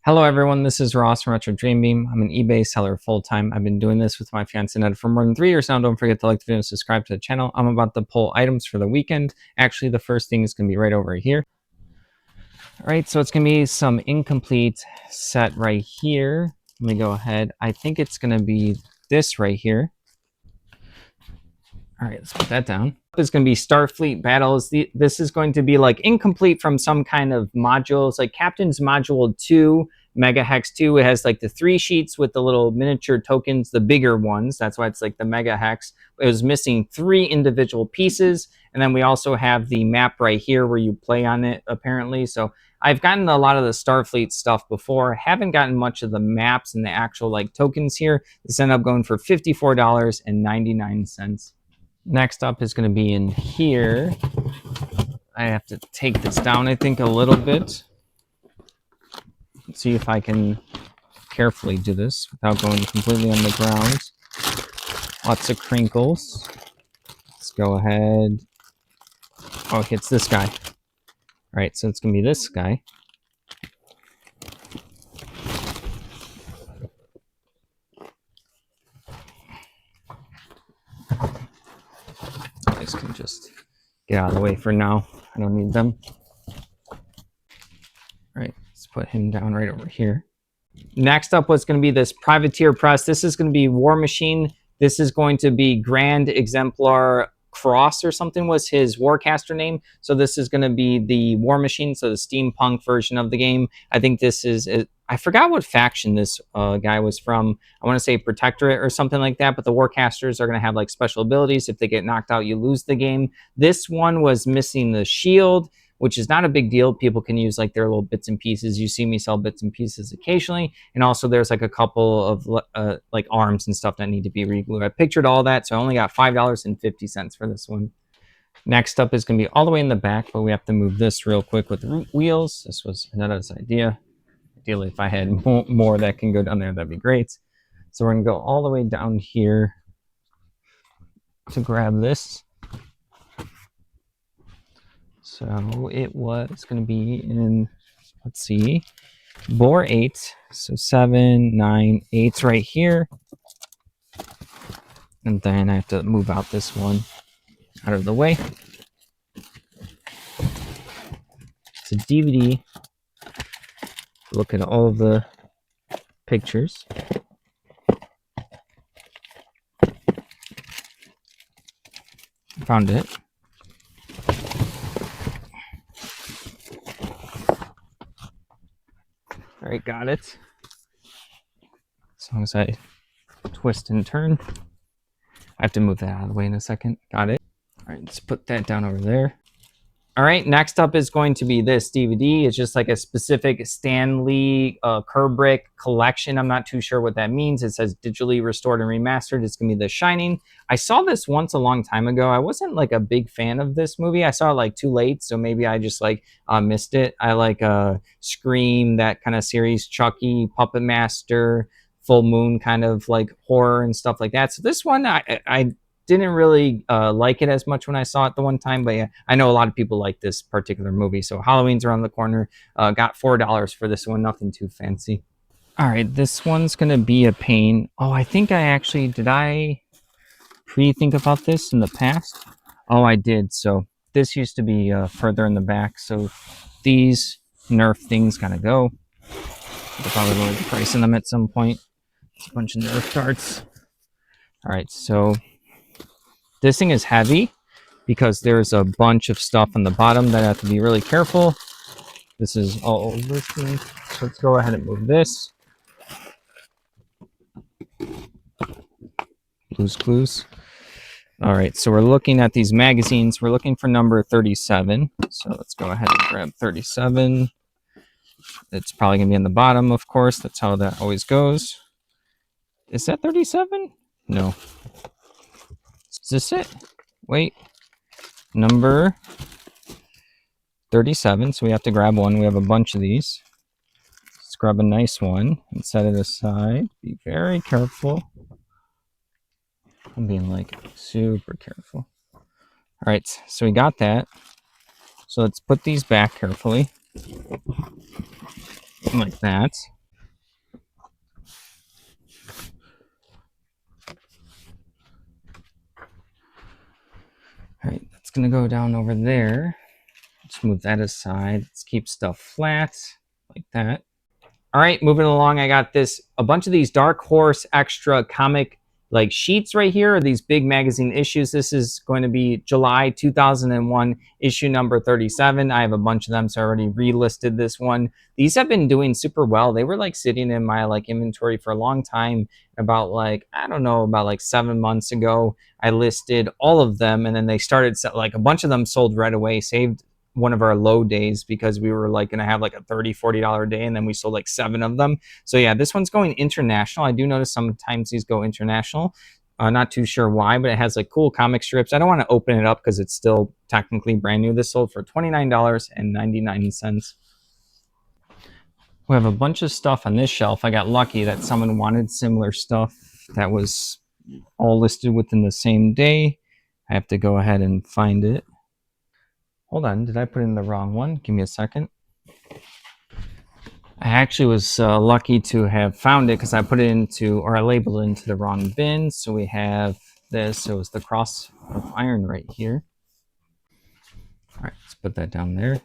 Hello everyone, this is Ross from Retro Dream Beam. I'm an eBay seller full-time. I've been doing this with my fiance Ned for more than 3 years now. Don't forget to like the video and subscribe to the channel. I'm about to pull items for the weekend. Actually, the first thing is going to be right over here. All right, so it's going to be some incomplete set right here. Let me go ahead. I think it's going to be this right here. All right, let's put that down. It's going to be Starfleet Battles. This is going to be like incomplete from some kind of modules, like Captain's Module 2, Mega Hex 2. It has like the 3 sheets with the little miniature tokens, the bigger ones. That's why it's like the Mega Hex. It was missing 3 individual pieces. And then we also have the map right here where you play on it, apparently. So I've gotten a lot of the Starfleet stuff before. Haven't gotten much of the maps and the actual like tokens here. This ended up going for $54.99. Next up is going to be in here. I have to take this down, I think, a little bit. Let's see if I can carefully do this without going completely on the ground. Lots of crinkles. Let's go ahead. Oh, it's this guy. All right, so it's going to be this guy. These can just get out of the way for now. I don't need them. All right, let's put him down right over here. Next up, what's going to be this Privateer Press. This is going to be War Machine. This is going to be Grand Exemplar Cross or something was his Warcaster name. So this is going to be the War Machine, so the steampunk version of the game. I think this is... I forgot what faction this guy was from. I want to say Protectorate or something like that, but the Warcasters are going to have like special abilities. If they get knocked out, you lose the game. This one was missing the shield, which is not a big deal. People can use like their little bits and pieces. You see me sell bits and pieces occasionally. And also there's like a couple of like arms and stuff that need to be re-glued. I pictured all that, so I only got $5.50 for this one. Next up is going to be all the way in the back, but we have to move this real quick with the root wheels. This was Netta's idea. Ideally, if I had more that can go down there, that'd be great. So we're going to go all the way down here to grab this. So it was going to be in, let's see, bore 8. So 7, 9, 8's right here. And then I have to move out this one out of the way. It's a DVD. Look at all of the pictures. Found it. All right, got it. As long as I twist and turn. I have to move that out of the way in a second. Got it. All right, let's put that down over there. All right, next up is going to be this DVD. It's just like a specific Stan Lee Kubrick collection. I'm not too sure what that means. It says digitally restored and remastered. It's going to be The Shining. I saw this once a long time ago. I wasn't like a big fan of this movie. I saw it like too late, so maybe I just like missed it. I like Scream, that kind of series, Chucky, Puppet Master, Full Moon kind of like horror and stuff like that. So this one, I didn't really like it as much when I saw it the one time, but yeah, I know a lot of people like this particular movie. So Halloween's around the corner. Got $4 for this one, nothing too fancy. All right, this one's gonna be a pain. Oh, I think I actually, did I pre-think about this in the past? Oh, I did. So this used to be further in the back. So these Nerf things gotta go. I'll probably lower the price on them at some point. It's a bunch of Nerf darts. All right, so this thing is heavy because there's a bunch of stuff on the bottom that I have to be really careful. This is all over this thing. So let's go ahead and move this. Blue's Clues. All right, so we're looking at these magazines. We're looking for number 37. So let's go ahead and grab 37. It's probably going to be on the bottom, of course. That's how that always goes. Is that 37? No. Is this it? Wait. Number 37. So we have to grab one. We have a bunch of these. Let's grab a nice one and set it aside. Be very careful. I'm being like super careful. All right. So we got that. So let's put these back carefully. Like that. All right, that's gonna go down over there. Just move that aside. Let's keep stuff flat like that. All right, moving along, I got a bunch of these Dark Horse extra comic like sheets right here, these big magazine issues. This is going to be July 2001 issue number 37. I have a bunch of them, so I already relisted this one. These have been doing super well. They were like sitting in my like inventory for a long time. About like, I don't know, about like 7 months ago, I listed all of them, and then they started like a bunch of them sold right away, saved one of our low days because we were like going to have like a $30-$40 day, and then we sold like 7 of them. So yeah, this one's going international. I do notice sometimes these go international. Not too sure why, but it has like cool comic strips. I don't want to open it up because it's still technically brand new. This sold for $29.99. We have a bunch of stuff on this shelf. I got lucky that someone wanted similar stuff that was all listed within the same day. I have to go ahead and find it. Hold on, did I put in the wrong one? Give me a second. I actually was lucky to have found it because I put it into, or I labeled it into the wrong bin. So we have this. It was the Cross of Iron right here. All right, let's put that down there.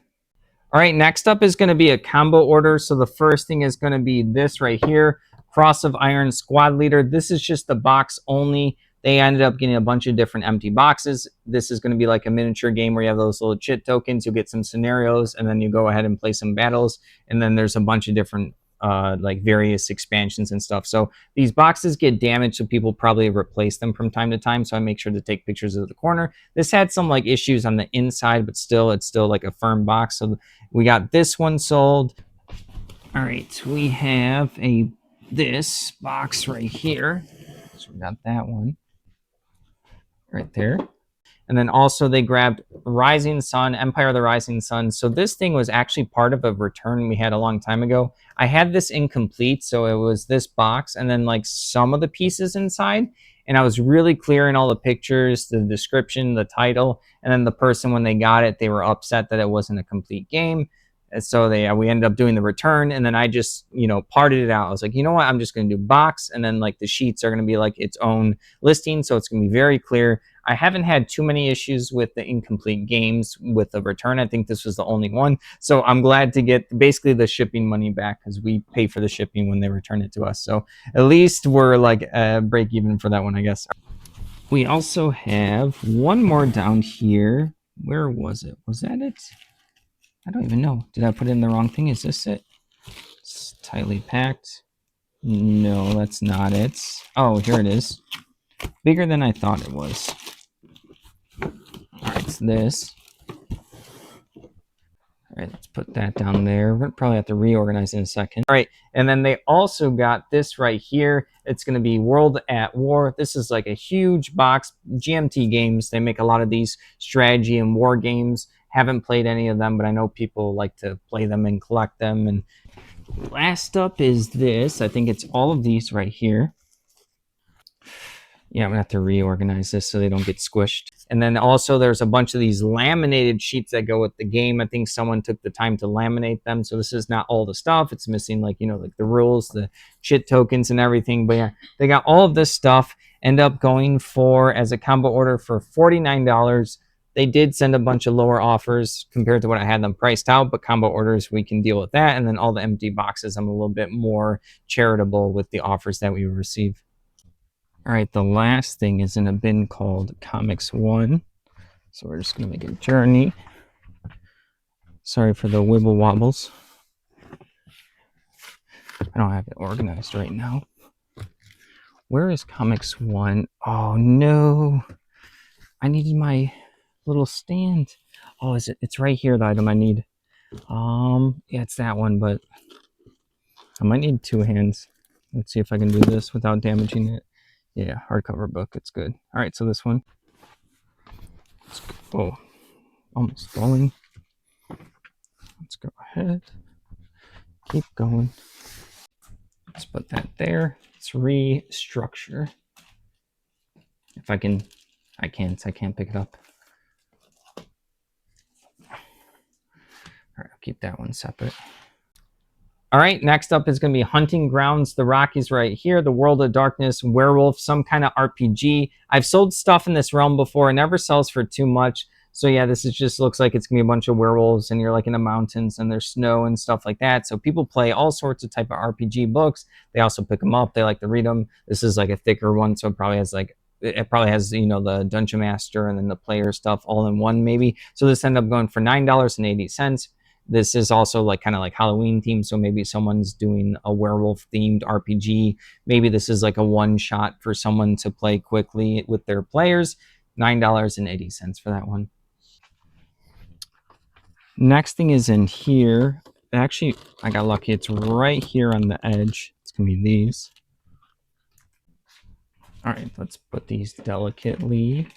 All right, next up is going to be a combo order. So the first thing is going to be this right here, Cross of Iron Squad Leader. This is just the box only. They ended up getting a bunch of different empty boxes. This is going to be like a miniature game where you have those little chit tokens. You'll get some scenarios, and then you go ahead and play some battles. And then there's a bunch of different like various expansions and stuff. So these boxes get damaged, so people probably replace them from time to time. So I make sure to take pictures of the corner. This had some like issues on the inside, but still, it's still like a firm box. So we got this one sold. All right, we have this box right here. So we got that one right there. And then also they grabbed Rising Sun, Empire of the Rising Sun. So this thing was actually part of a return we had a long time ago. I had this incomplete, so it was this box and then like some of the pieces inside. And I was really clear in all the pictures, the description, the title. And then the person, when they got it, they were upset that it wasn't a complete game. And so we ended up doing the return, and then I just, parted it out. I was like, you know what? I'm just going to do box, and then like the sheets are going to be like its own listing. So it's going to be very clear. I haven't had too many issues with the incomplete games with the return. I think this was the only one. So I'm glad to get basically the shipping money back because we pay for the shipping when they return it to us. So at least we're like break even for that one, I guess. We also have one more down here. Where was it? Was that it? I don't even know. Did I put in the wrong thing? Is this it? It's tightly packed. No, that's not it. Oh, here it is. Bigger than I thought it was. All right, it's this. All right, let's put that down there. We're gonna probably have to reorganize in a second. All right, and then they also got this right here. It's gonna be World at War. This is like a huge box. GMT Games, they make a lot of these strategy and war games. Haven't played any of them, but I know people like to play them and collect them. And last up is this. I think it's all of these right here. Yeah, I'm gonna have to reorganize this so they don't get squished. And then also there's a bunch of these laminated sheets that go with the game. I think someone took the time to laminate them. So this is not all the stuff. It's missing like, like the rules, the chit tokens and everything. But yeah, they got all of this stuff. End up going for, as a combo order, for $49. They did send a bunch of lower offers compared to what I had them priced out, but combo orders, we can deal with that. And then all the empty boxes, I'm a little bit more charitable with the offers that we receive. All right, the last thing is in a bin called Comics 1. So we're just going to make a journey. Sorry for the wibble wobbles. I don't have it organized right now. Where is Comics 1? Oh, no. I needed my little stand. Oh, is it? It's right here, the item I need. Yeah, it's that one, but I might need 2 hands. Let's see if I can do this without damaging it. Yeah, hardcover book. It's good. All right, so this one. Oh, almost falling. Let's go ahead. Keep going. Let's put that there. Let's restructure. If I can, I can't pick it up. All right, I'll keep that one separate. All right, next up is going to be Hunting Grounds, The Rockies right here, The World of Darkness, Werewolf, some kind of RPG. I've sold stuff in this realm before. It never sells for too much. So yeah, this is just looks like it's going to be a bunch of werewolves and you're like in the mountains and there's snow and stuff like that. So people play all sorts of type of RPG books. They also pick them up. They like to read them. This is like a thicker one, so it probably has the dungeon master and then the player stuff all in one maybe. So this ended up going for $9.80. This is also like kind of like Halloween themed, so maybe someone's doing a werewolf themed RPG. Maybe this is like a one shot for someone to play quickly with their players. $9.80 for that one. Next thing is in here. Actually, I got lucky. It's right here on the edge. It's gonna be these. All right, let's put these delicately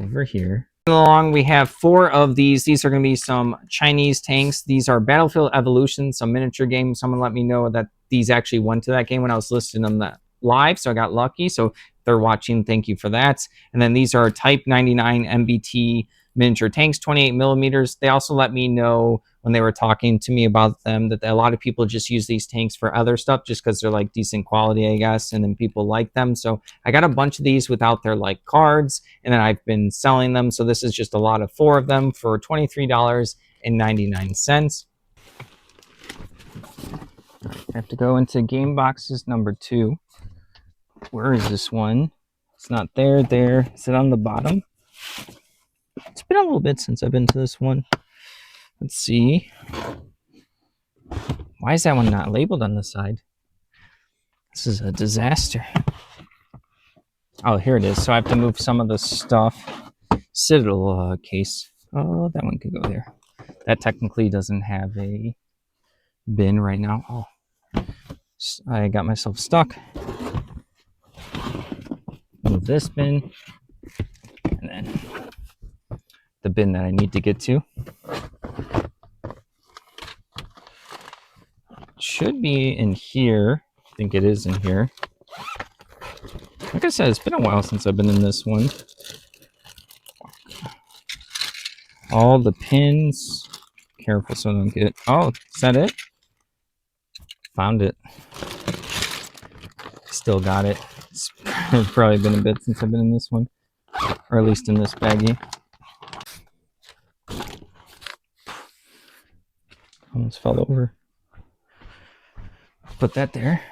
over here. Along, we have 4 of these. These are going to be some Chinese tanks. These are Battlefield Evolution, some miniature game. Someone let me know that these actually went to that game when I was listing them live, so I got lucky. So if they're watching, thank you for that. And then these are Type 99 MBT miniature tanks, 28 millimeters. They also let me know when they were talking to me about them that a lot of people just use these tanks for other stuff just because they're like decent quality, I guess, and then people like them. So I got a bunch of these without their like cards, and then I've been selling them. So this is just a lot of 4 of them for $23.99. I have to go into game boxes number 2. Where is this one? It's not there. Is it on the bottom? It's been a little bit since I've been to this one. Let's see. Why is that one not labeled on the side? This is a disaster. Oh, here it is. So I have to move some of the stuff. Citadel case. Oh, that one could go there. That technically doesn't have a bin right now. Oh, I got myself stuck. Move this bin. And then the bin that I need to get to. Should be in here. I think it is in here. Like I said, it's been a while since I've been in this one. All the pins. Careful so I don't get it. Oh, is that it? Found it. Still got it. It's probably been a bit since I've been in this one. Or at least in this baggie. Almost fell over. Put that there.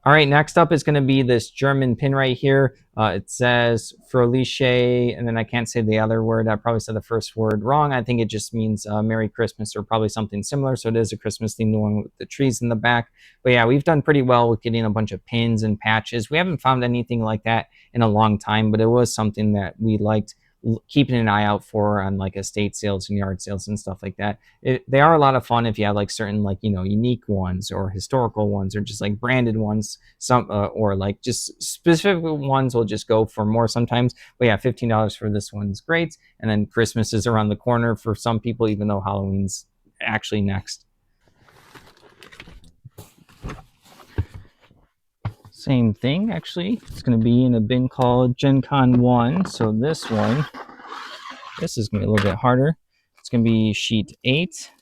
All right, next up is going to be this German pin right here. It says Froliche, and then I can't say the other word. I probably said the first word wrong. I think it just means Merry Christmas or probably something similar. So it is a Christmas themed one with the trees in the back. But yeah, we've done pretty well with getting a bunch of pins and patches. We haven't found anything like that in a long time, but it was something that we liked keeping an eye out for on like estate sales and yard sales and stuff like that. They are a lot of fun if you have like certain like unique ones or historical ones or just like branded ones. Some or like just specific ones will just go for more sometimes. But yeah, $15 for this one's great. And then Christmas is around the corner for some people, even though Halloween's actually next. Same thing, actually. It's going to be in a bin called Gen Con 1. So this one, this is going to be a little bit harder. It's going to be sheet 8.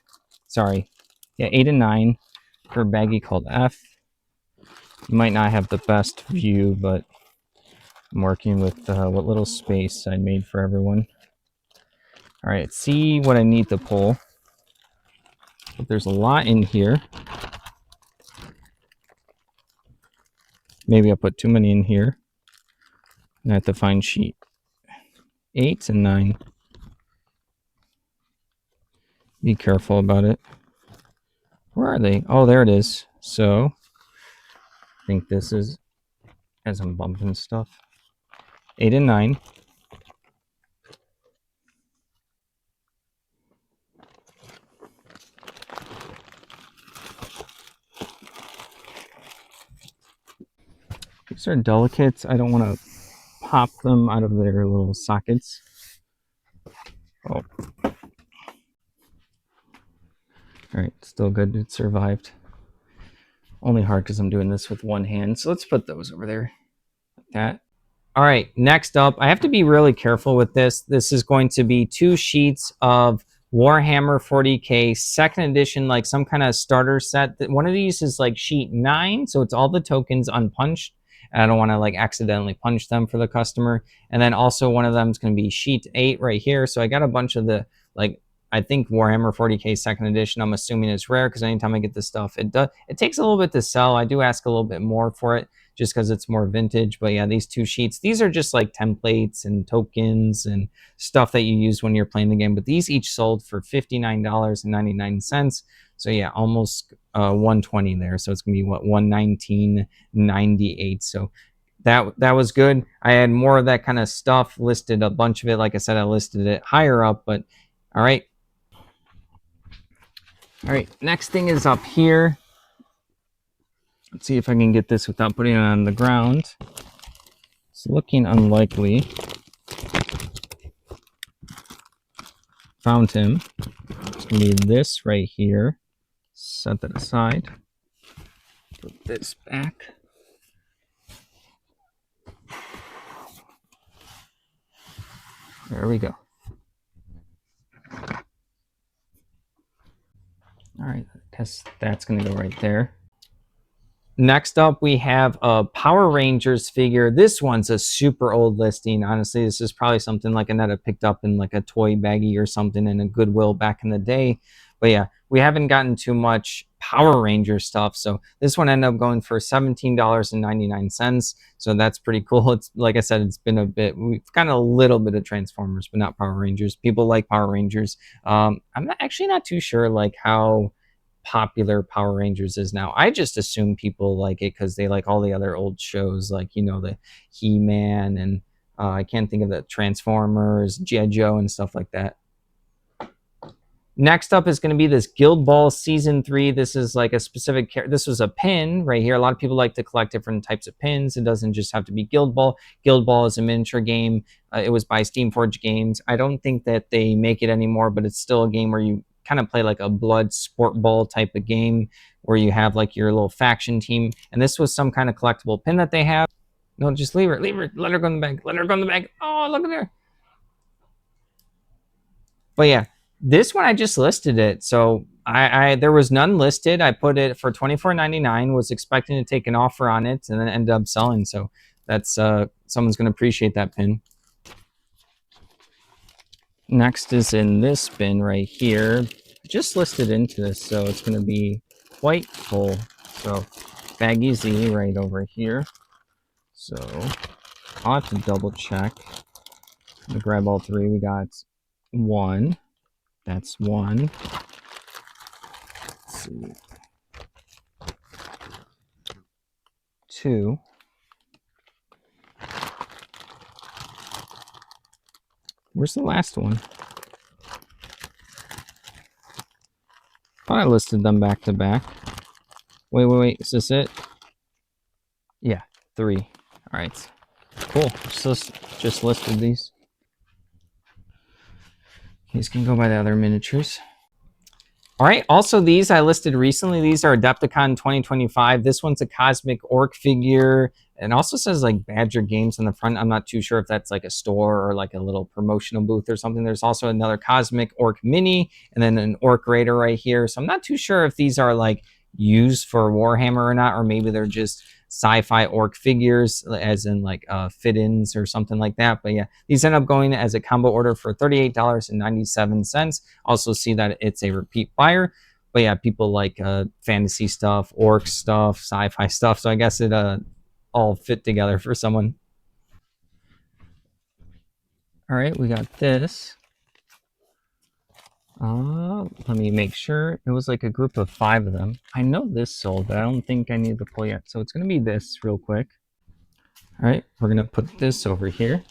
Sorry. Yeah, 8 and 9 for a baggie called F. You might not have the best view, but I'm working with what little space I made for everyone. All right, see what I need to pull. But there's a lot in here. Maybe I put too many in here. And I have to find sheet 8 and 9. Be careful about it. Where are they? Oh, there it is. So I think this is, as I'm bumping stuff, 8 and 9. These are delicates. I don't want to pop them out of their little sockets. Oh. All right, still good. It survived. Only hard because I'm doing this with one hand. So let's put those over there like that. All right, next up, I have to be really careful with this. This is going to be 2 sheets of Warhammer 40K second edition, like some kind of starter set. One of these is like sheet 9, so it's all the tokens unpunched. And I don't want to like accidentally punch them for the customer. And then also one of them is going to be sheet 8 right here. So I got a bunch of the, like, I think Warhammer 40K second edition, I'm assuming it's rare because anytime I get this stuff, it takes a little bit to sell. I do ask a little bit more for it just because it's more vintage. But yeah, these 2 sheets, these are just like templates and tokens and stuff that you use when you're playing the game. But these each sold for $59.99. So yeah, almost 120 there. So it's gonna be what, 119.98. So that was good. I had more of that kind of stuff listed, a bunch of it. Like I said, I listed it higher up, but all right. All right, next thing is up here. Let's see if I can get this without putting it on the ground. It's looking unlikely. Found him. It's gonna be this right here. Set that aside. Put this back. There we go. All right, that's gonna go right there. Next up, we have a Power Rangers figure. This one's a super old listing. Honestly, this is probably something like Annetta picked up in like a toy baggie or something in a Goodwill back in the day. But yeah, we haven't gotten too much Power Ranger stuff. So this one ended up going for $17.99. So that's pretty cool. It's like I said, it's been a bit, we've gotten a little bit of Transformers, but not Power Rangers. People like Power Rangers. I'm actually not too sure like how popular Power Rangers is now. I just assume people like it because they like all the other old shows, like, you know, the He-Man and I can't think of the Transformers, G.I. Joe, and stuff like that. Next up is going to be this Guild Ball Season 3. This is like a specific, this was a pin right here. A lot of people like to collect different types of pins. It doesn't just have to be Guild Ball. Guild Ball is a miniature game. It was by Steamforged Games. I don't think that they make it anymore, but it's still a game where you kind of play like a blood sport ball type of game where you have like your little faction team. And this was some kind of collectible pin that they have. No, just leave her. Leave her. Let her go in the bag. Let her go in the bag. Oh, look at her. But yeah, this one I just listed it. So I there was none listed. I put it for $24.99, was expecting to take an offer on it, and then ended up selling. So that's someone's gonna appreciate that pin. Next is in this bin right here. Just listed into this, so it's gonna be quite full. So Baggy Z right over here. So I'll have to double check. I'm gonna grab all 3. We got 1. That's 1. Let's see. 2. Where's the last one? Thought I listed them back to back. Wait. Is this it? Yeah, 3. All right. Cool. Just listed these. These can go by the other miniatures. All right, also these I listed recently. These are Adepticon 2025. This one's a Cosmic Orc figure. And also says like Badger Games on the front. I'm not too sure if that's like a store or like a little promotional booth or something. There's also another Cosmic Orc Mini and then an Orc Raider right here. So I'm not too sure if these are like used for Warhammer or not, or maybe they're just sci-fi orc figures as in like fit-ins or something like that. But yeah, these end up going as a combo order for $38.97. Also see that it's a repeat buyer. But yeah, people like fantasy stuff, orc stuff, sci-fi stuff. So I guess it all fit together for someone. All right, we got this. Let me make sure. It was like a group of 5 of them. I know this sold, but I don't think I need the pull yet. So it's going to be this real quick. All right, we're going to put this over here.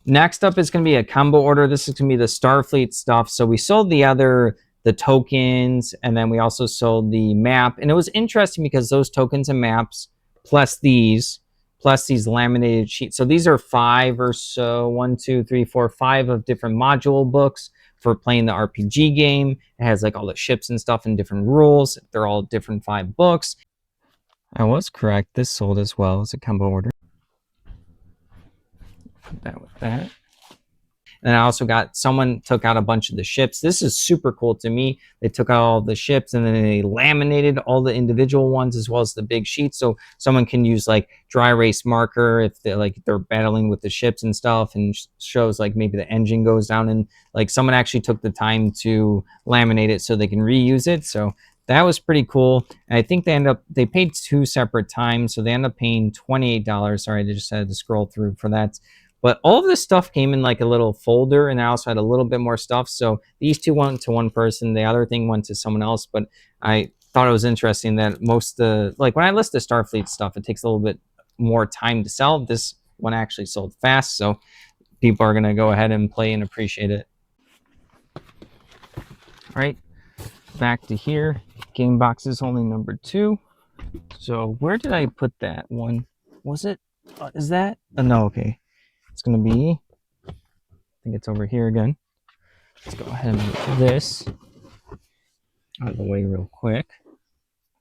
Next up is going to be a combo order. This is going to be the Starfleet stuff. So we sold the tokens, and then we also sold the map. And it was interesting because those tokens and maps, plus these laminated sheets. So these are 5 or so, 1, 2, 3, 4, 5 of different module books for playing the RPG game. It has like all the ships and stuff and different rules. They're all different 5 books. I was correct. This sold as well as a combo order. Put that with that. And I also got, someone took out a bunch of the ships. This is super cool to me. They took out all the ships and then they laminated all the individual ones as well as the big sheets. So someone can use like dry erase marker if they're battling with the ships and stuff, and shows like maybe the engine goes down, and like someone actually took the time to laminate it so they can reuse it. So that was pretty cool. And I think they paid 2 separate times. So they end up paying $28. Sorry, I just had to scroll through for that. But all of this stuff came in like a little folder, and I also had a little bit more stuff. So these 2 went to one person. The other thing went to someone else. But I thought it was interesting that most like when I list the Starfleet stuff, it takes a little bit more time to sell. This one actually sold fast. So people are going to go ahead and play and appreciate it. All right, back to here. Game box is only number 2. So where did I put that one? Was it, is that? No, okay. It's going to be, I think it's over here again. Let's go ahead and move this out of the way real quick.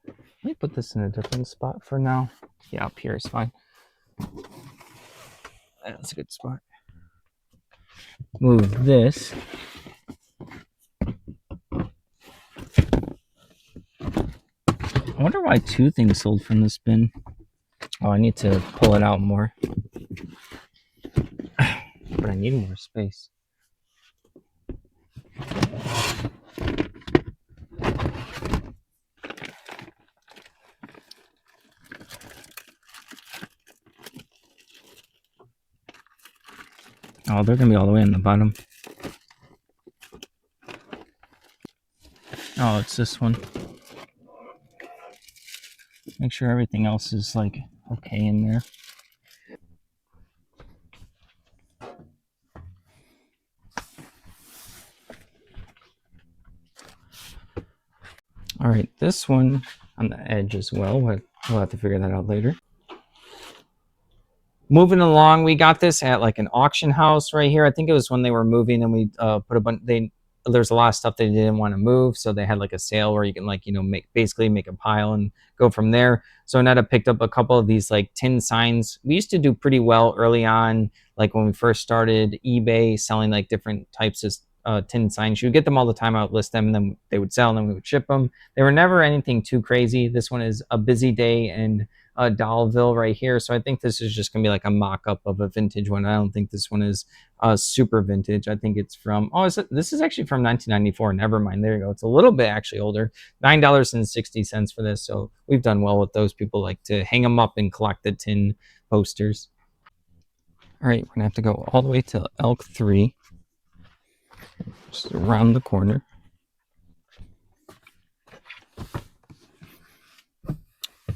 Let me put this in a different spot for now. Yeah, up here is fine. That's a good spot. Move this. I wonder why 2 things sold from this bin. Oh, I need to pull it out more. But I need more space. Oh, they're gonna be all the way on the bottom. Oh, it's this one. Make sure everything else is like okay in there. All right, this one on the edge as well. We'll have to figure that out later. Moving along, we got this at like an auction house right here. I think it was when they were moving, and we put a bunch. There's a lot of stuff they didn't want to move, so they had like a sale where you can like basically make a pile and go from there. So Netta picked up a couple of these like tin signs. We used to do pretty well early on, like when we first started eBay selling like different types of tin signs. You would get them all the time. I would list them, and then they would sell, and then we would ship them. They were never anything too crazy. This one is a busy day in Dollville right here. So I think this is just gonna be like a mock-up of a vintage one. I don't think this one is super vintage. I think it's from, this is actually from 1994. Never mind. There you go. It's a little bit actually older. $9.60 for this. So we've done well with those. People like to hang them up and collect the tin posters. All right, we're gonna have to go all the way to Elk 3. Just around the corner.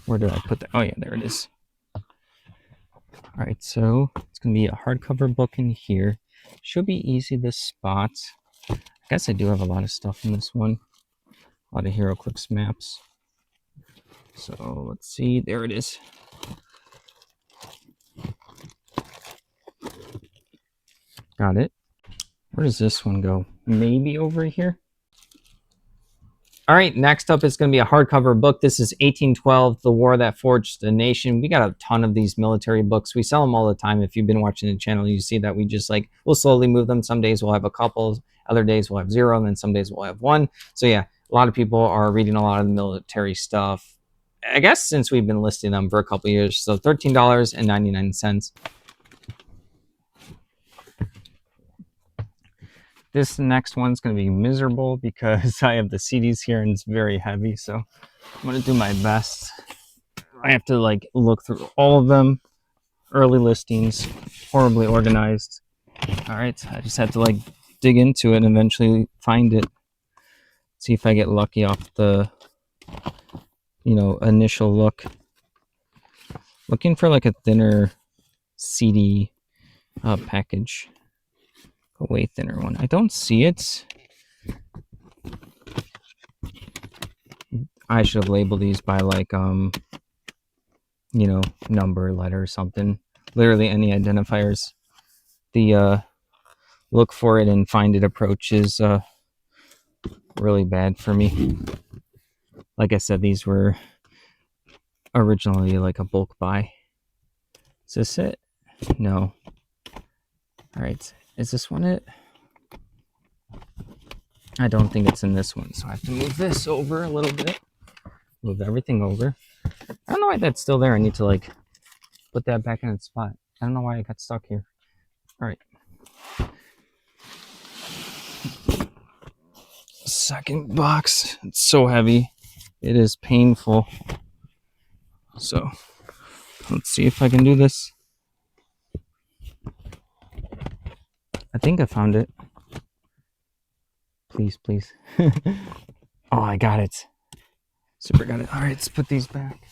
Where did I put that? Oh yeah, there it is. All right, so it's gonna be a hardcover book in here. Should be easy to spot. I guess I do have a lot of stuff in this one. A lot of HeroClix maps. So let's see, there it is. Got it. Where does this one go? Maybe over here? All right, next up is going to be a hardcover book. This is 1812, The War That Forged the Nation. We got a ton of these military books. We sell them all the time. If you've been watching the channel, you see that we just like, we'll slowly move them. Some days we'll have a couple, other days we'll have 0, and then some days we'll have 1. So yeah, a lot of people are reading a lot of the military stuff, I guess, since we've been listing them for a couple years. So $13.99. This next one's going to be miserable because I have the CDs here and it's very heavy. So I'm going to do my best. I have to like look through all of them. Early listings, horribly organized. All right, I just had to like dig into it and eventually find it. See if I get lucky off the, initial look. Looking for like a thinner CD package. A way thinner one. I don't see it. I should have labeled these by like number, letter, or something. Literally any identifiers. The look for it and find it approach is really bad for me. Like I said, these were originally like a bulk buy. Is this it? No. All right. Is this one it? I don't think it's in this one, so I have to move this over a little bit. Move everything over. I don't know why that's still there. I need to like put that back in its spot. I don't know why it got stuck here. All right. Second box. It's so heavy. It is painful. So let's see if I can do this. I think I found it. Please, please. Oh, I got it. Super got it. All right, let's put these back.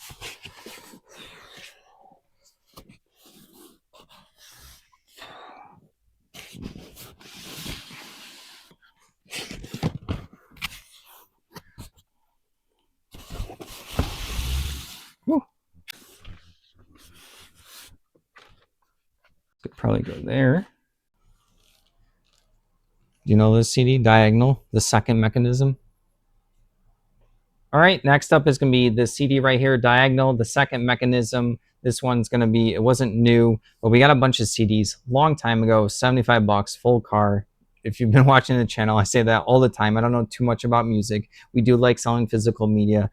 Woo. Could probably go there. Do you know this CD? Diagonal, the second mechanism. All right, next up is going to be the CD right here, Diagonal, the second mechanism. This one's going to be, it wasn't new, but we got a bunch of CDs long time ago, 75 bucks, full car. If you've been watching the channel, I say that all the time. I don't know too much about music. We do like selling physical media.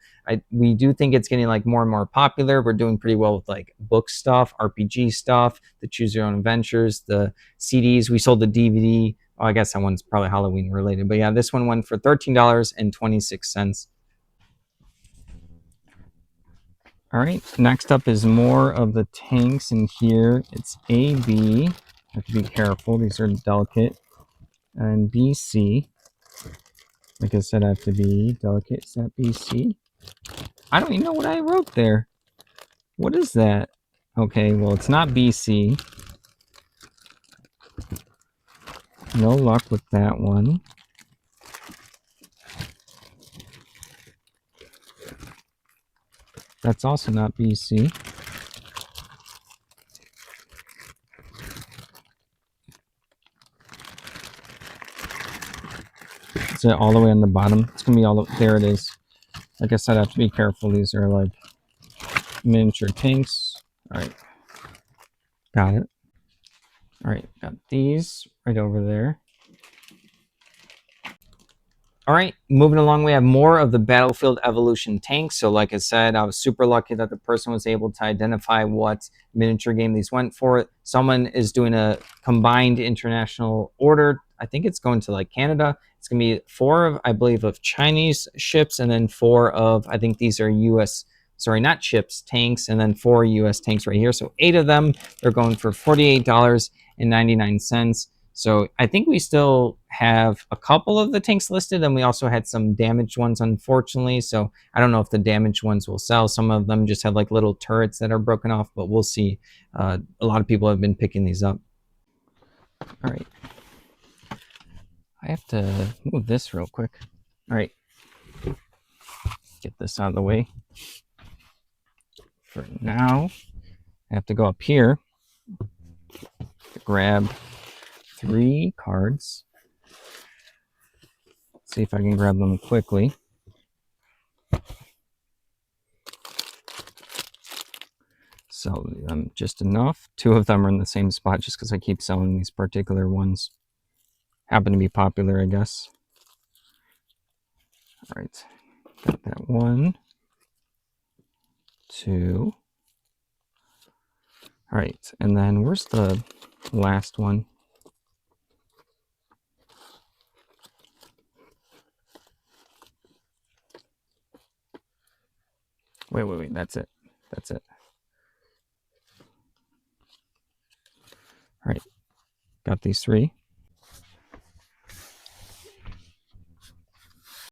We do think it's getting like more and more popular. We're doing pretty well with like book stuff, RPG stuff, the Choose Your Own Adventures, the CDs. We sold the DVD. Oh, I guess that one's probably Halloween related. But yeah, this one went for $13.26. All right, next up is more of the tanks in here. It's A, B. Have to be careful. These are delicate. And B, C. Like I said, I have to be delicate. Is that B, C? I don't even know what I wrote there. What is that? Okay, well, it's not B, C. No luck with that one. That's also not BC. Is it all the way on the bottom? It's gonna be all there. It is. Like I said, I have to be careful. These are like miniature tanks. All right, got it. All right, got these right over there. All right, moving along, we have more of the Battlefield Evolution tanks. So like I said, I was super lucky that the person was able to identify what miniature game these went for. Someone is doing a combined international order. I think it's going to like Canada. It's going to be 4 of, I believe, of Chinese ships, and then 4 of, I think these are US, sorry, not ships, tanks, and then 4 US tanks right here. So 8 of them, they're going for $48.99. So I think we still have a couple of the tanks listed, and we also had some damaged ones, unfortunately. So I don't know if the damaged ones will sell. Some of them just have like little turrets that are broken off, but we'll see. A lot of people have been picking these up. All right. I have to move this real quick. All right. Get this out of the way. For now, I have to go up here to grab 3 cards. See if I can grab them quickly. Sell them just enough. 2 of them are in the same spot just because I keep selling these particular ones. Happen to be popular, I guess. All right, got that 1, 2. All right, and then where's the last one? Wait, that's it. That's it. All right, got these 3.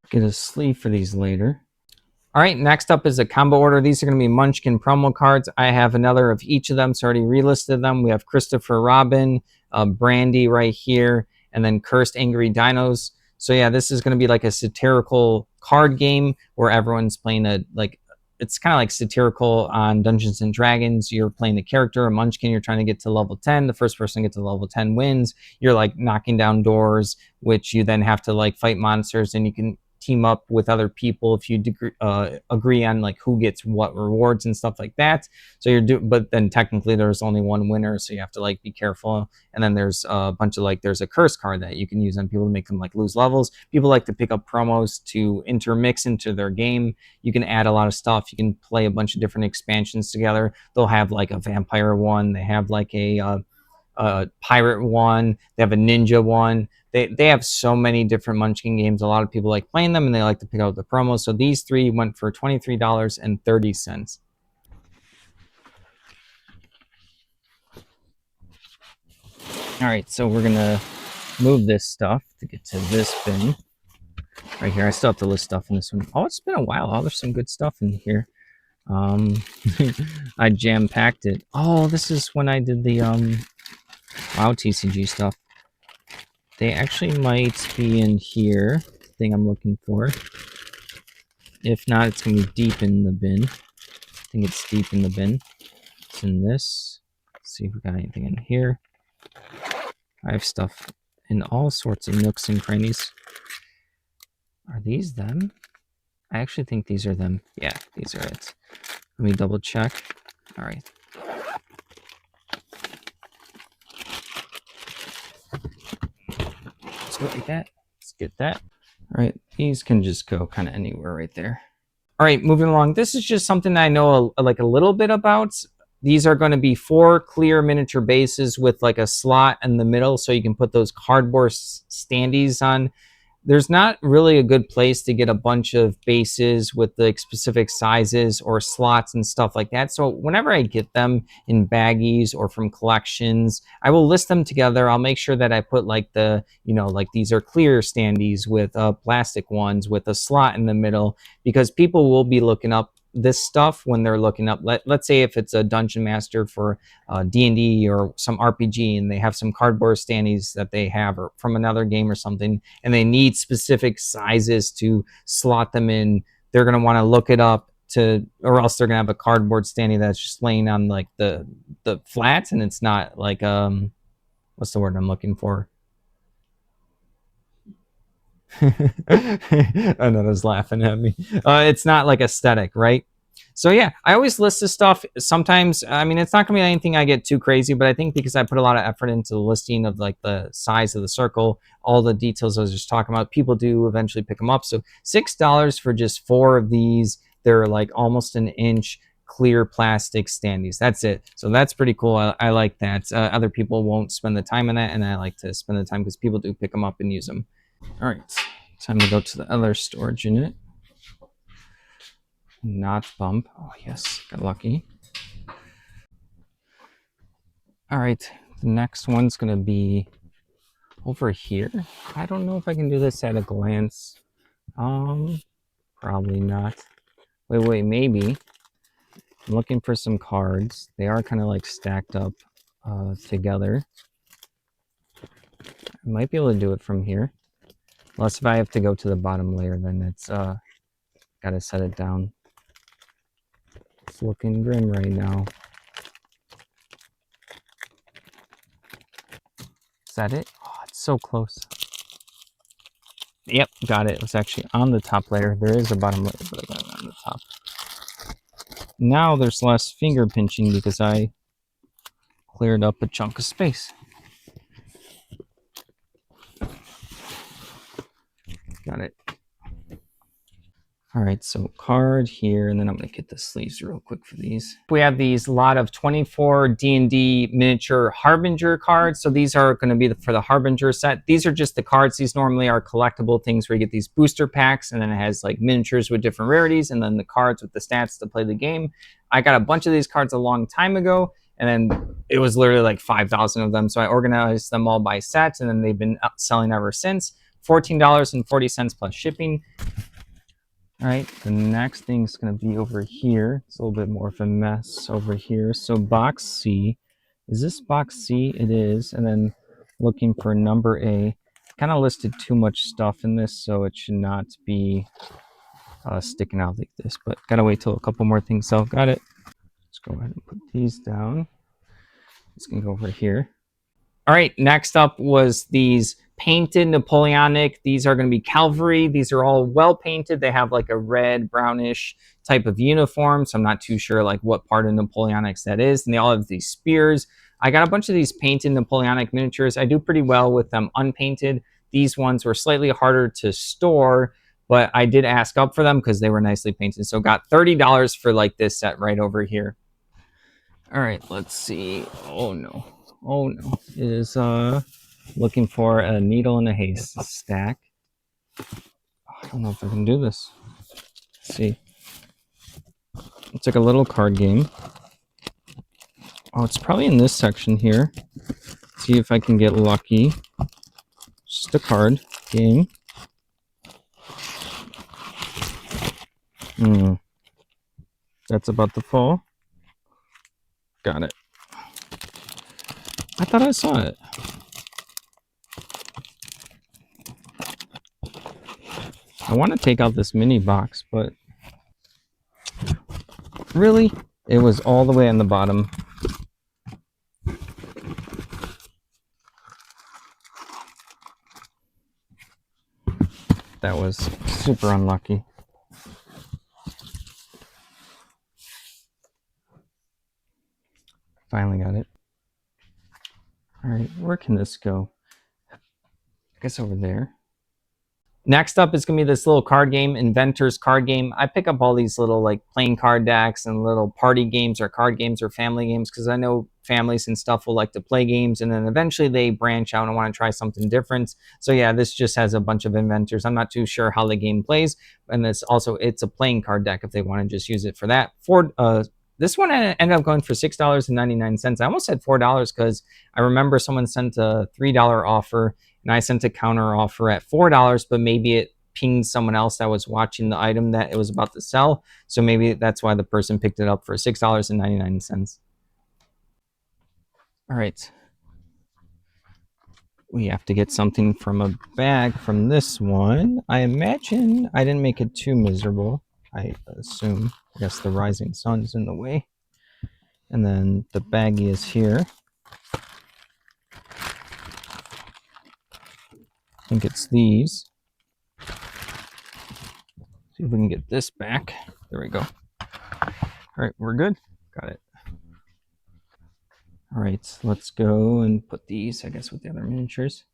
Get a sleeve for these later. All right, next up is a combo order. These are going to be Munchkin promo cards. I have another of each of them, so I already relisted them. We have Christopher Robin, Brandy right here, and then Cursed Angry Dinos. So yeah, this is going to be like a satirical card game where everyone's playing a, like, it's kind of like satirical on Dungeons and Dragons. You're playing a character, a Munchkin. You're trying to get to level 10. The first person to get to level 10 wins. You're like knocking down doors, which you then have to like fight monsters, and you can team up with other people if you agree on like who gets what rewards and stuff like that. So but then technically there's only one winner, so you have to like be careful. And then there's a bunch of like, there's a curse card that you can use on people to make them like lose levels. People like to pick up promos to intermix into their game. You can add a lot of stuff. You can play a bunch of different expansions together. They'll have like a vampire one. They have like a pirate one. They have a ninja one. They have so many different Munchkin games. A lot of people like playing them, and they like to pick out the promos. So these three went for $23.30. All right, so we're gonna move this stuff to get to this bin right here. I still have to list stuff in this one. Oh, it's been a while. Oh, there's some good stuff in here. I jam-packed it. Oh, this is when I did the WoW TCG stuff. They actually might be in here, the thing I'm looking for. If not, it's going to be deep in the bin. I think it's deep in the bin. It's in this. Let's see if we got anything in here. I have stuff in all sorts of nooks and crannies. Are these them? I actually think these are them. Yeah, these are it. Let me double check. All right. Let's go like that. Let's get that. All right, these can just go kind of anywhere right there. All right, moving along. This is just something I know like a little bit about. These are going to be 4 clear miniature bases with like a slot in the middle, so you can put those cardboard standees on. There's not really a good place to get a bunch of bases with like specific sizes or slots and stuff like that. So whenever I get them in baggies or from collections, I will list them together. I'll make sure that I put like the, like these are clear standees with plastic ones with a slot in the middle, because people will be looking up this stuff when they're looking up. Let's say if it's a dungeon master for D&D or some RPG, and they have some cardboard standees that they have or from another game or something, and they need specific sizes to slot them in, they're going to want to look it up or else they're going to have a cardboard standee that's just laying on like the flats, and it's not like what's the word I'm looking for? Another's laughing at me. It's not like aesthetic, right? So yeah, I always list this stuff. Sometimes, I mean, it's not gonna be anything I get too crazy, but I think because I put a lot of effort into the listing of like the size of the circle, all the details I was just talking about, people do eventually pick them up. So $6 for just 4 of these. They're like almost an inch clear plastic standees. That's it. So that's pretty cool. I like that. Other people won't spend the time on that, and I like to spend the time because people do pick them up and use them. All right, time to go to the other storage unit. Not bump. Oh yes, got lucky. All right, the next one's gonna be over here. I don't know if I can do this at a glance. Probably not. Wait, maybe. I'm looking for some cards. They are kind of like stacked up together. I might be able to do it from here. Unless if I have to go to the bottom layer, then it's gotta set it down. It's looking grim right now. Is that it? Oh, it's so close. Yep, got it. It was actually on the top layer. There is a bottom layer, but I got it on the top. Now there's less finger pinching because I cleared up a chunk of space. Got it. All right, so card here, and then I'm gonna get the sleeves real quick for these. We have these lot of 24 D&D miniature Harbinger cards. So these are gonna be for the Harbinger set. These are just the cards. These normally are collectible things where you get these booster packs, and then it has like miniatures with different rarities, and then the cards with the stats to play the game. I got a bunch of these cards a long time ago, and then it was literally like 5,000 of them. So I organized them all by set, and then they've been selling ever since. $14.40 plus shipping. All right, the next thing is going to be over here. It's a little bit more of a mess over here. So box C, is this box C? It is. And then looking for number A. Kind of listed too much stuff in this, so it should not be sticking out like this. But gotta wait till a couple more things sell. Got it. Let's go ahead and put these down. It's going to go over here. All right, next up was these painted Napoleonic. These are going to be cavalry. These are all well painted. They have like a red, brownish type of uniform. So I'm not too sure like what part of Napoleonics that is. And they all have these spears. I got a bunch of these painted Napoleonic miniatures. I do pretty well with them unpainted. These ones were slightly harder to store, but I did ask up for them because they were nicely painted. So got $30 for like this set right over here. All right, let's see. Oh no. Oh no. It is looking for a needle in a haystack. I don't know if I can do this. Let's see. It's like a little card game. Oh, it's probably in this section here. Let's see if I can get lucky. Just a card game. That's about to fall. Got it. I thought I saw it. I want to take out this mini box, but really, it was all the way on the bottom. That was super unlucky. Finally got it. All right, where can this go? I guess over there. Next up is going to be this little card game, Inventor's Card Game. I pick up all these little like playing card decks and little party games or card games or family games because I know families and stuff will like to play games, and then eventually they branch out and want to try something different. So yeah, this just has a bunch of inventors. I'm not too sure how the game plays, and it's a playing card deck if they want to just use it for that. This one ended up going for $6.99. I almost said $4 because I remember someone sent a $3 offer and I sent a counter offer at $4, but maybe it pinged someone else that was watching the item that it was about to sell. So maybe that's why the person picked it up for $6.99. All right. We have to get something from a bag from this one. I imagine I didn't make it too miserable. I assume. I guess the rising sun's in the way. And then the baggie is here. I think it's these. See if we can get this back. There we go. All right, we're good. Got it. All right, let's go and put these, I guess, with the other miniatures.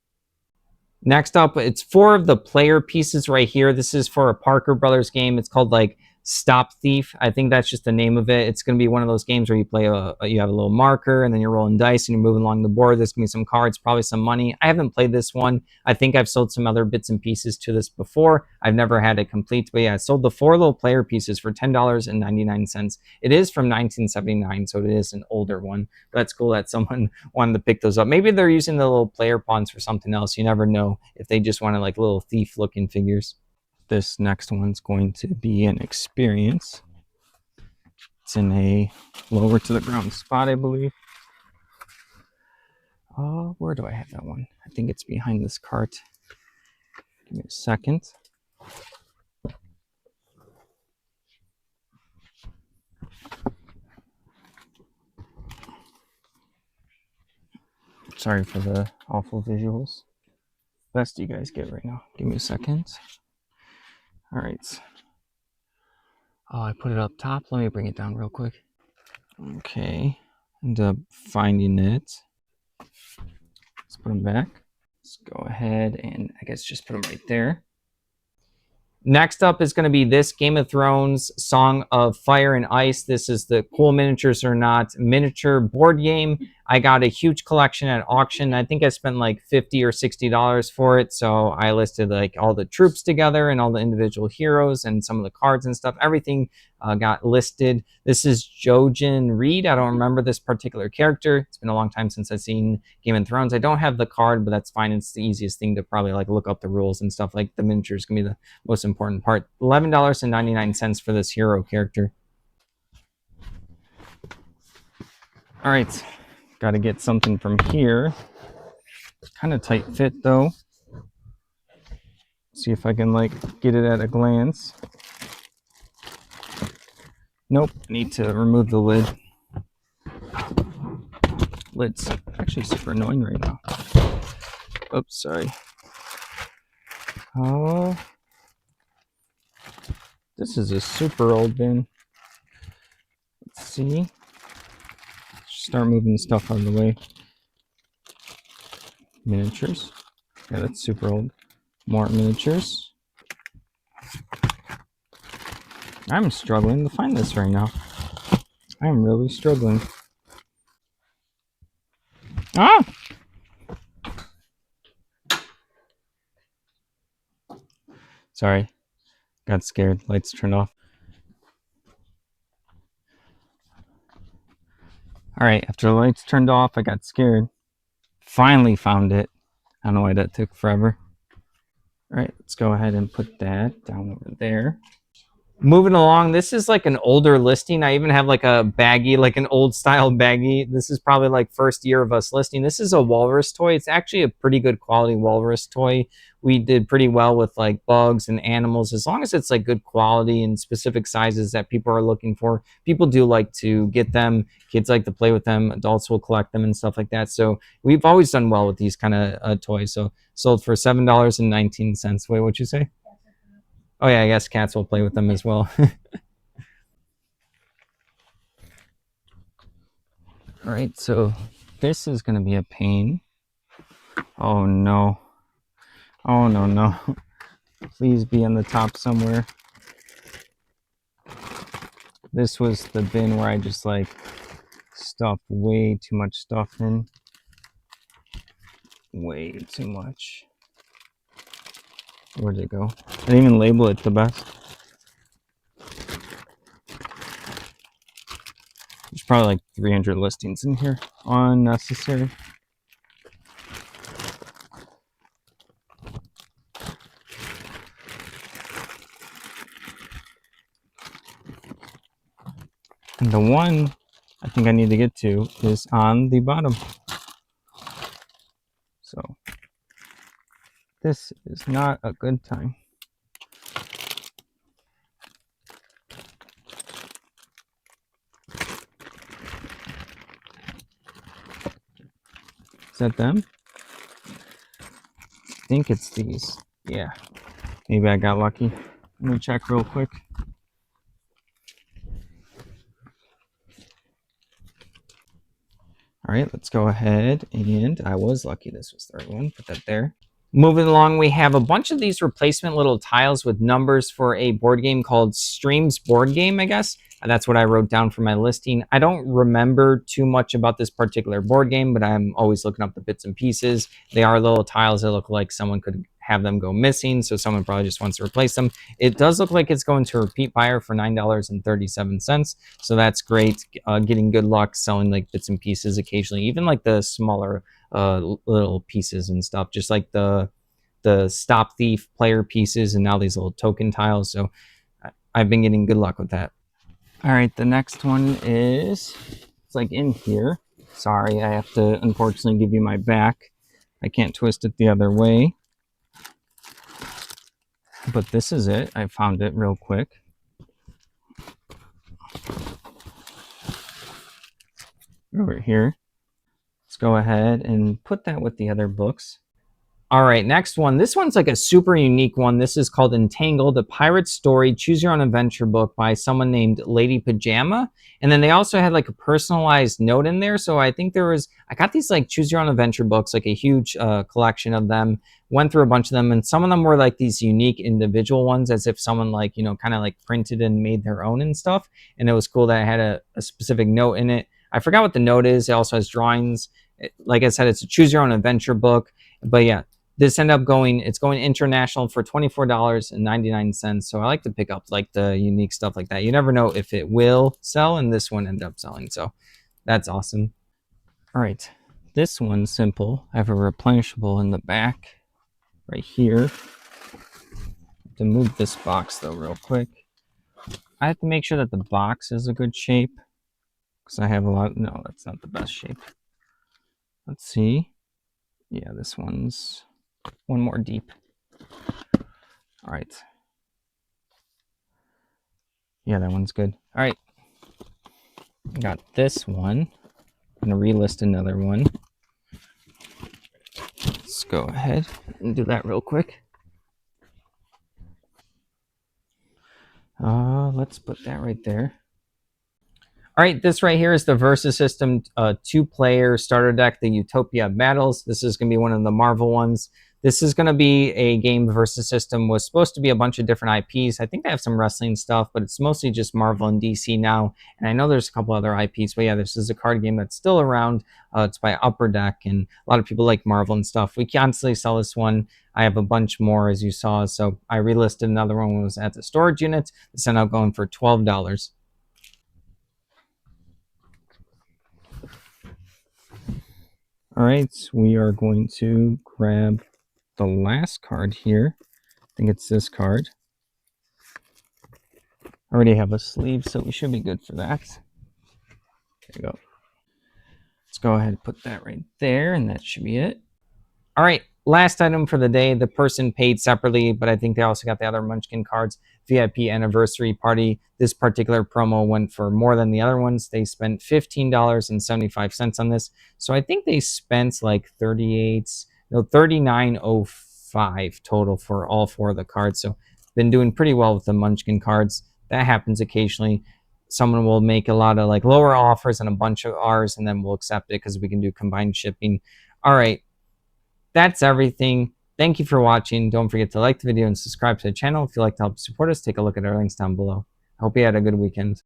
Next up, it's 4 of the player pieces right here. This is for a Parker Brothers game. It's called like Stop Thief. I think that's just the name of it. It's going to be one of those games where you play you have a little marker and then you're rolling dice and you're moving along the board. There's going to be some cards, probably some money. I haven't played this one. I think I've sold some other bits and pieces to this before. I've never had it complete, but yeah, I sold the 4 little player pieces for $10.99. It is from 1979, so it is an older one. But that's cool that someone wanted to pick those up. Maybe they're using the little player pawns for something else. You never know if they just wanted like little thief looking figures. This next one's going to be an experience. It's in a lower to the ground spot, I believe. Where do I have that one? I think it's behind this cart. Give me a second. Sorry for the awful visuals. Best you guys get right now. Give me a second. All right. Oh, I put it up top. Let me bring it down real quick. Okay. Ended up finding it. Let's put them back. Let's go ahead and I guess just put them right there. Next up is going to be this Game of Thrones Song of Fire and Ice. This is the Cool Miniatures or Not miniature board game. I got a huge collection at auction. I think I spent like $50 or $60 for it. So I listed like all the troops together and all the individual heroes and some of the cards and stuff. Everything got listed. This is Jojen Reed. I don't remember this particular character. It's been a long time since I've seen Game of Thrones. I don't have the card, but that's fine. It's the easiest thing to probably like look up the rules and stuff. Like the miniatures can be the most important part. $11.99 for this hero character. All right, got to get something from here. Kind of tight fit though. See if I can like get it at a glance. Nope, need to remove the lid. Lid's actually super annoying right now. Oops, sorry. Oh, this is a super old bin. Let's see. Start moving stuff out of the way. Miniatures. Yeah, that's super old. More miniatures. I'm struggling to find this right now. I'm really struggling. Ah! Sorry. Got scared. Lights turned off. Alright, after the lights turned off, I got scared. Finally found it. I don't know why that took forever. Alright, let's go ahead and put that down over there. Moving along, this is like an older listing. I even have like a baggie, like an old style baggie. This is probably like first year of us listing. This is a walrus toy. It's actually a pretty good quality walrus toy. We did pretty well with like bugs and animals. As long as it's like good quality and specific sizes that people are looking for, people do like to get them. Kids like to play with them. Adults will collect them and stuff like that. So we've always done well with these kind of toys. So sold for $7.19. Wait, what'd you say? Oh yeah, I guess cats will play with them as well. All right, so this is going to be a pain. Oh no. Oh no, no. Please be on the top somewhere. This was the bin where I just like stuffed way too much stuff in. Way too much. Where'd it go? I didn't even label it the best. There's probably like 300 listings in here. Unnecessary. And the one I think I need to get to is on the bottom. So this is not a good time. Is that them? I think it's these. Yeah. Maybe I got lucky. Let me check real quick. All right, let's go ahead. And I was lucky. This was the right one. Put that there. Moving along, we have a bunch of these replacement little tiles with numbers for a board game called Streams Board Game, I guess. That's what I wrote down for my listing. I don't remember too much about this particular board game, but I'm always looking up the bits and pieces. They are little tiles that look like someone could have them go missing, so someone probably just wants to replace them. It does look like it's going to a repeat buyer for $9.37, so that's great. Getting good luck selling like bits and pieces occasionally, even like the smaller little pieces and stuff, just like the stop thief player pieces and now these little token tiles. So I've been getting good luck with that. All right, the next one is, it's like in here. Sorry, I have to unfortunately give you my back. I can't twist it the other way. But this is it. I found it real quick. Over here. Let's go ahead and put that with the other books. All right, next one. This one's like a super unique one. This is called Entangled, a pirate story, choose your own adventure book by someone named Lady Pajama. And then they also had like a personalized note in there. So I think I got these like choose your own adventure books, like a huge collection of them, went through a bunch of them. And some of them were like these unique individual ones, as if someone like, kind of like printed and made their own and stuff. And it was cool that I had a specific note in it. I forgot what the note is. It also has drawings. Like I said, it's a choose your own adventure book. But yeah, this ended up going international for $24.99. So I like to pick up like the unique stuff like that. You never know if it will sell, and this one ended up selling. So that's awesome. All right, this one's simple. I have a replenishable in the back right here. To move this box though real quick. I have to make sure that the box is a good shape because I have no, that's not the best shape. Let's see. Yeah, this one's one more deep. All right. Yeah, that one's good. All right. Got this one. I'm going to relist another one. Let's go ahead and do that real quick. Let's put that right there. All right, this right here is the Versus System 2-player starter deck, the Utopia Battles. This is going to be one of the Marvel ones. This is going to be a game. Versus System was supposed to be a bunch of different IPs. I think they have some wrestling stuff, but it's mostly just Marvel and DC now. And I know there's a couple other IPs, but yeah, this is a card game that's still around. It's by Upper Deck, and a lot of people like Marvel and stuff. We constantly sell this one. I have a bunch more, as you saw, so I relisted another one when it was at the storage unit. This ended up going for $12. All right, we are going to grab the last card here. I think it's this card. I already have a sleeve, so we should be good for that. There you go. Let's go ahead and put that right there, and that should be it. All right, last item for the day. The person paid separately, but I think they also got the other Munchkin cards. VIP Anniversary Party. This particular promo went for more than the other ones. They spent $15.75 on this. So I think they spent like $39.05 total for all 4 of the cards. So been doing pretty well with the Munchkin cards. That happens occasionally. Someone will make a lot of like lower offers and a bunch of ours, and then we'll accept it because we can do combined shipping. All right. That's everything. Thank you for watching. Don't forget to like the video and subscribe to the channel. If you'd like to help support us, take a look at our links down below. I hope you had a good weekend.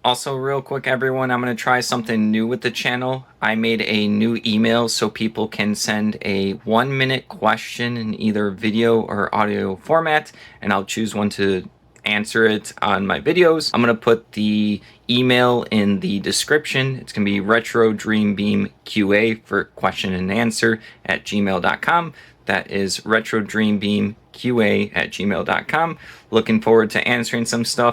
Also, real quick, everyone, I'm going to try something new with the channel. I made a new email so people can send a 1-minute question in either video or audio format, and I'll choose one to answer it on my videos. I'm going to put the email in the description. It's going to be retrodreambeamqa for question and answer at gmail.com. That is retrodreambeamqa at gmail.com. Looking forward to answering some stuff.